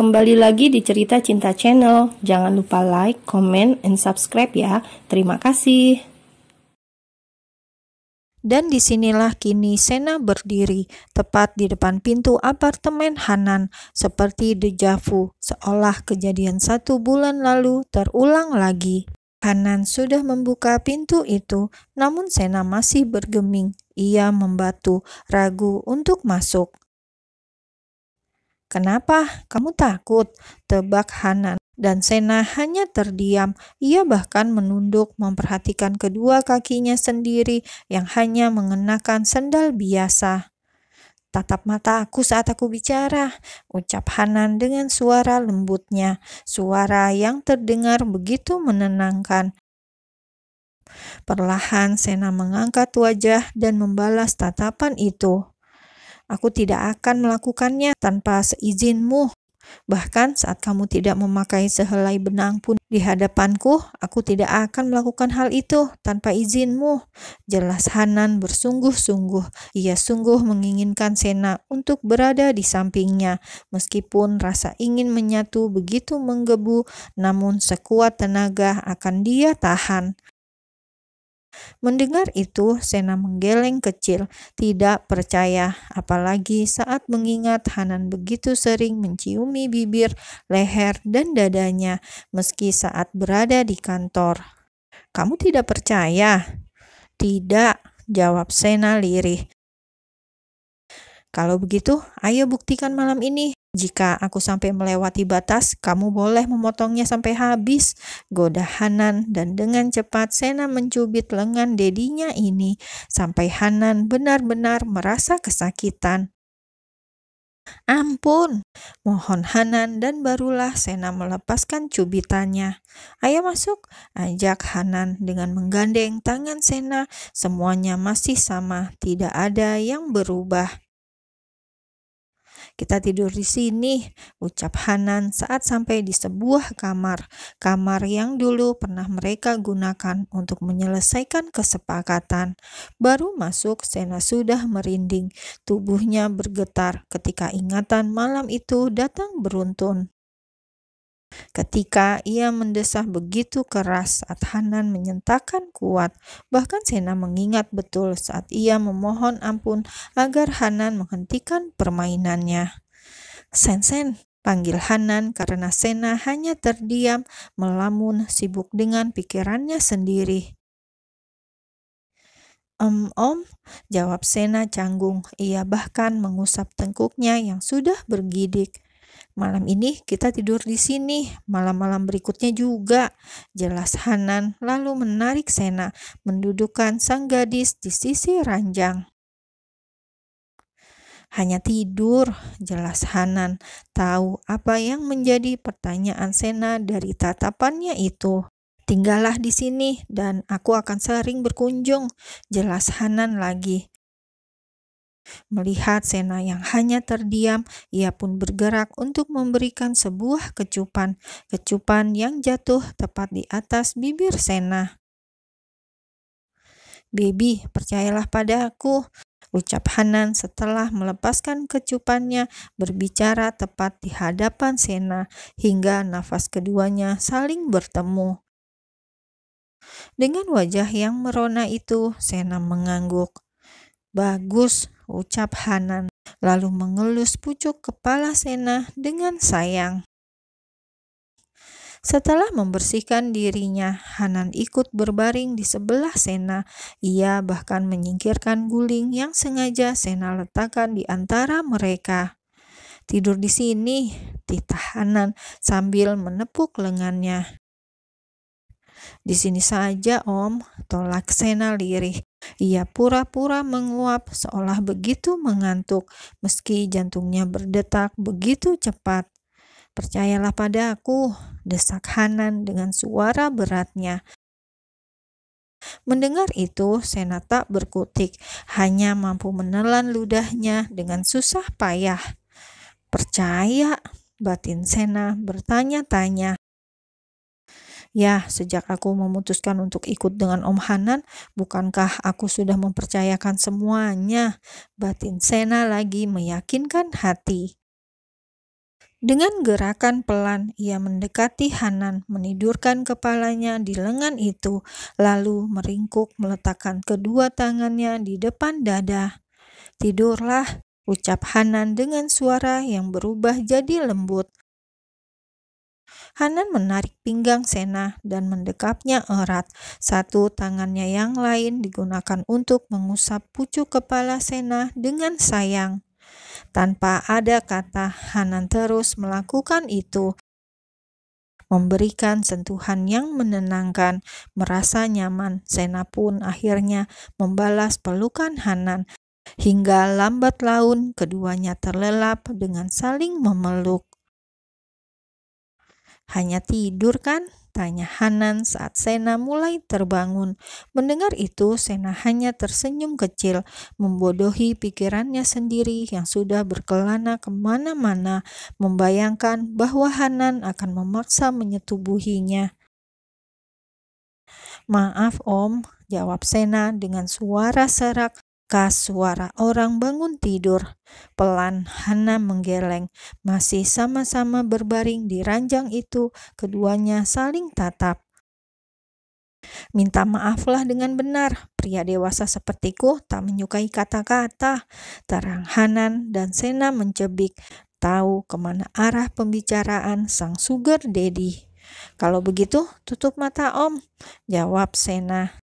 kembali lagi di Cerita Cinta Channel. Jangan lupa like, comment, and subscribe ya. Terima kasih. Dan disinilah kini Sena berdiri, tepat di depan pintu apartemen Hanan, seperti dejavu, seolah kejadian 1 bulan lalu terulang lagi. Hanan sudah membuka pintu itu, namun Sena masih bergeming. Ia membatu, ragu untuk masuk. "Kenapa? Kamu takut?" tebak Hanan. Dan Sena hanya terdiam. Ia bahkan menunduk memperhatikan kedua kakinya sendiri yang hanya mengenakan sendal biasa. "Tatap mata aku saat aku bicara," ucap Hanan dengan suara lembutnya, suara yang terdengar begitu menenangkan. Perlahan Sena mengangkat wajah dan membalas tatapan itu. "Aku tidak akan melakukannya tanpa seizinmu. Bahkan saat kamu tidak memakai sehelai benang pun di hadapanku, aku tidak akan melakukan hal itu tanpa izinmu," jelas Hanan bersungguh-sungguh. Ia sungguh menginginkan Sena untuk berada di sampingnya, meskipun rasa ingin menyatu begitu menggebu, namun sekuat tenaga akan dia tahan. Mendengar itu, Sena menggeleng kecil, tidak percaya, apalagi saat mengingat Hanan begitu sering menciumi bibir, leher, dan dadanya, meski saat berada di kantor. "Kamu tidak percaya?" "Tidak," jawab Sena lirih. "Kalau begitu, ayo buktikan malam ini. Jika aku sampai melewati batas, kamu boleh memotongnya sampai habis," goda Hanan, dan dengan cepat Sena mencubit lengan dedinya ini sampai Hanan benar-benar merasa kesakitan. "Ampun," mohon Hanan, dan barulah Sena melepaskan cubitannya. "Ayo masuk," ajak Hanan dengan menggandeng tangan Sena. Semuanya masih sama, tidak ada yang berubah. "Kita tidur di sini," ucap Hanan saat sampai di sebuah kamar yang dulu pernah mereka gunakan untuk menyelesaikan kesepakatan. Baru masuk, Sena sudah merinding, tubuhnya bergetar ketika ingatan malam itu datang beruntun. Ketika ia mendesah begitu keras saat Hanan menyentakkan kuat, bahkan Sena mengingat betul saat ia memohon ampun agar Hanan menghentikan permainannya. "Sen," panggil Hanan karena Sena hanya terdiam, melamun, sibuk dengan pikirannya sendiri. Om," jawab Sena canggung. Ia bahkan mengusap tengkuknya yang sudah bergidik. "Malam ini kita tidur di sini, malam-malam berikutnya juga," jelas Hanan, lalu menarik Sena, mendudukkan sang gadis di sisi ranjang. "Hanya tidur," jelas Hanan, tahu apa yang menjadi pertanyaan Sena dari tatapannya itu. "Tinggallah di sini dan aku akan sering berkunjung," jelas Hanan lagi. Melihat Sena yang hanya terdiam, ia pun bergerak untuk memberikan sebuah kecupan yang jatuh tepat di atas bibir Sena. "Baby, percayalah pada aku," ucap Hanan setelah melepaskan kecupannya, berbicara tepat di hadapan Sena, hingga nafas keduanya saling bertemu. Dengan wajah yang merona itu, Sena mengangguk. "Bagus," ucap Hanan, lalu mengelus pucuk kepala Sena dengan sayang. Setelah membersihkan dirinya, Hanan ikut berbaring di sebelah Sena. Ia bahkan menyingkirkan guling yang sengaja Sena letakkan di antara mereka. "Tidur di sini," titah Hanan sambil menepuk lengannya. "Di sini saja, Om," tolak Sena lirih. Ia pura-pura menguap seolah begitu mengantuk, meski jantungnya berdetak begitu cepat. "Percayalah pada aku," desak Hanan dengan suara beratnya. Mendengar itu, Sena tak berkutik, hanya mampu menelan ludahnya dengan susah payah. "Percaya?" batin Sena bertanya-tanya. "Ya, sejak aku memutuskan untuk ikut dengan Om Hanan, bukankah aku sudah mempercayakan semuanya?" batin Sena lagi meyakinkan hati. Dengan gerakan pelan, ia mendekati Hanan, menidurkan kepalanya di lengan itu, lalu meringkuk meletakkan kedua tangannya di depan dada. "Tidurlah," ucap Hanan dengan suara yang berubah jadi lembut. Hanan menarik pinggang Sena dan mendekapnya erat. Satu tangannya yang lain digunakan untuk mengusap pucuk kepala Sena dengan sayang. Tanpa ada kata, Hanan terus melakukan itu, memberikan sentuhan yang menenangkan, merasa nyaman. Sena pun akhirnya membalas pelukan Hanan. Hingga lambat laun keduanya terlelap dengan saling memeluk. "Hanya tidur kan?" tanya Hanan saat Sena mulai terbangun. Mendengar itu, Sena hanya tersenyum kecil, membodohi pikirannya sendiri yang sudah berkelana kemana-mana, membayangkan bahwa Hanan akan memaksa menyetubuhinya. "Maaf Om," jawab Sena dengan suara serak, khas suara orang bangun tidur. Pelan Hanan menggeleng. Masih sama-sama berbaring di ranjang itu, keduanya saling tatap. "Minta maaflah dengan benar. Pria dewasa sepertiku tak menyukai kata-kata," terang Hanan, dan Sena mencebik, tahu kemana arah pembicaraan sang sugar daddy. "Kalau begitu, tutup mata Om," jawab Sena.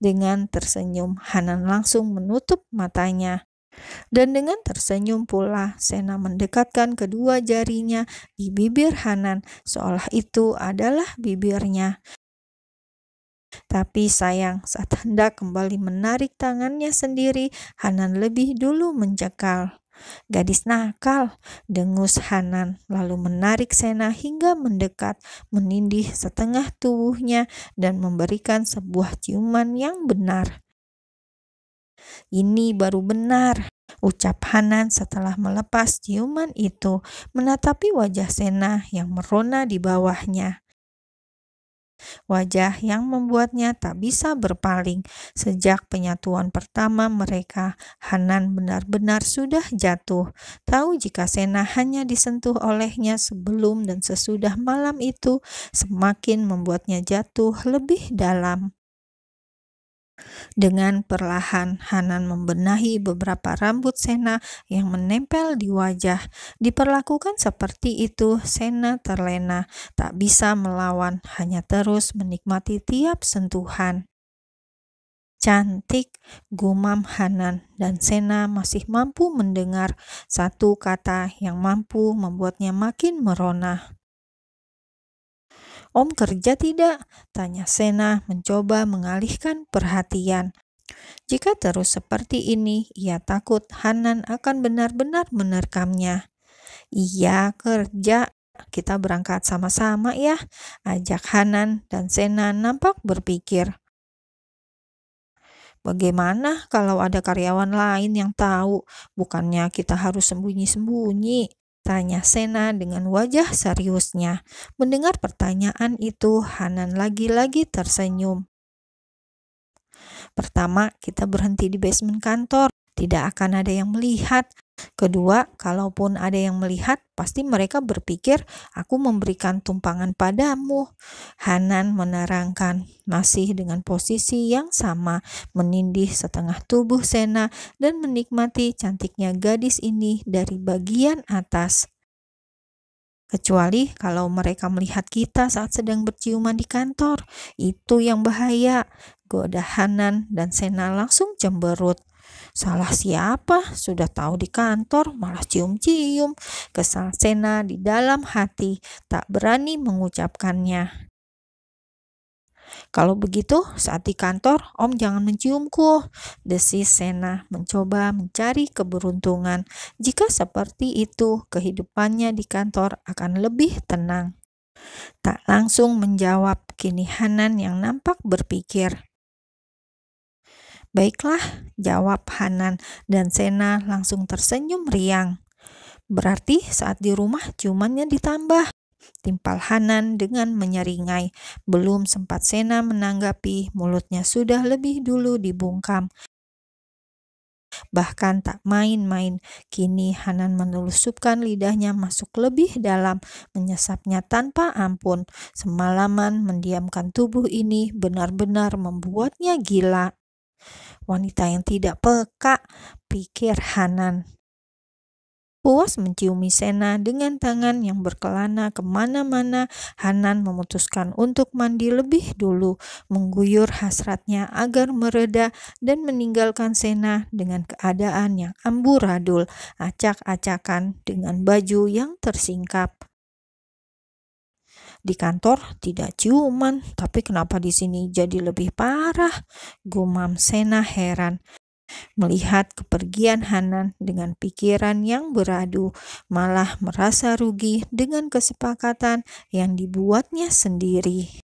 Dengan tersenyum, Hanan langsung menutup matanya. Dan dengan tersenyum pula, Sena mendekatkan kedua jarinya di bibir Hanan, seolah itu adalah bibirnya. Tapi sayang, saat hendak kembali menarik tangannya sendiri, Hanan lebih dulu mencekal. "Gadis nakal," dengus Hanan, lalu menarik Sena hingga mendekat, menindih setengah tubuhnya dan memberikan sebuah ciuman yang benar. "Ini baru benar," ucap Hanan setelah melepas ciuman itu, menatapi wajah Sena yang merona di bawahnya. Wajah yang membuatnya tak bisa berpaling. Sejak penyatuan pertama mereka, Hanan benar-benar sudah jatuh. Tahu jika Sena hanya disentuh olehnya sebelum dan sesudah malam itu, semakin membuatnya jatuh lebih dalam. Dengan perlahan, Hanan membenahi beberapa rambut Sena yang menempel di wajah. Diperlakukan seperti itu, Sena terlena, tak bisa melawan, hanya terus menikmati tiap sentuhan. "Cantik," gumam Hanan, dan Sena masih mampu mendengar satu kata yang mampu membuatnya makin merona. "Om kerja tidak?" tanya Sena mencoba mengalihkan perhatian. Jika terus seperti ini, ia takut Hanan akan benar-benar menerkamnya. "Iya, kerja. Kita berangkat sama-sama ya," ajak Hanan, dan Sena nampak berpikir. "Bagaimana kalau ada karyawan lain yang tahu? Bukannya kita harus sembunyi-sembunyi?" tanya Sena dengan wajah seriusnya. Mendengar pertanyaan itu, Hanan lagi-lagi tersenyum. "Pertama, kita berhenti di basement kantor. Tidak akan ada yang melihat. Kedua, kalaupun ada yang melihat, pasti mereka berpikir aku memberikan tumpangan padamu." Hanan menerangkan, masih dengan posisi yang sama, menindih setengah tubuh Sena dan menikmati cantiknya gadis ini dari bagian atas. "Kecuali kalau mereka melihat kita saat sedang berciuman di kantor, itu yang bahaya," goda Hanan, dan Sena langsung cemberut. "Salah siapa? Sudah tahu di kantor malah cium-cium," kesal Sena di dalam hati, tak berani mengucapkannya. "Kalau begitu, saat di kantor, Om jangan menciumku," desis Sena, mencoba mencari keberuntungan. Jika seperti itu, kehidupannya di kantor akan lebih tenang. Tak langsung menjawab, kini Hanan yang nampak berpikir. "Baiklah," jawab Hanan, dan Sena langsung tersenyum riang. "Berarti saat di rumah ciumannya ditambah," timpal Hanan dengan menyeringai. Belum sempat Sena menanggapi, mulutnya sudah lebih dulu dibungkam. bahkan tak main-main. Kini Hanan menelusupkan lidahnya masuk lebih dalam, menyesapnya tanpa ampun. Semalaman mendiamkan tubuh ini benar-benar membuatnya gila. Wanita yang tidak peka, pikir Hanan. Puas menciumi Sena dengan tangan yang berkelana kemana-mana, Hanan memutuskan untuk mandi lebih dulu, mengguyur hasratnya agar mereda dan meninggalkan Sena dengan keadaan yang amburadul, acak-acakan dengan baju yang tersingkap. Di kantor tidak ciuman, tapi kenapa di sini jadi lebih parah? Gumam Sena heran. Melihat kepergian Hanan dengan pikiran yang beradu, malah merasa rugi dengan kesepakatan yang dibuatnya sendiri.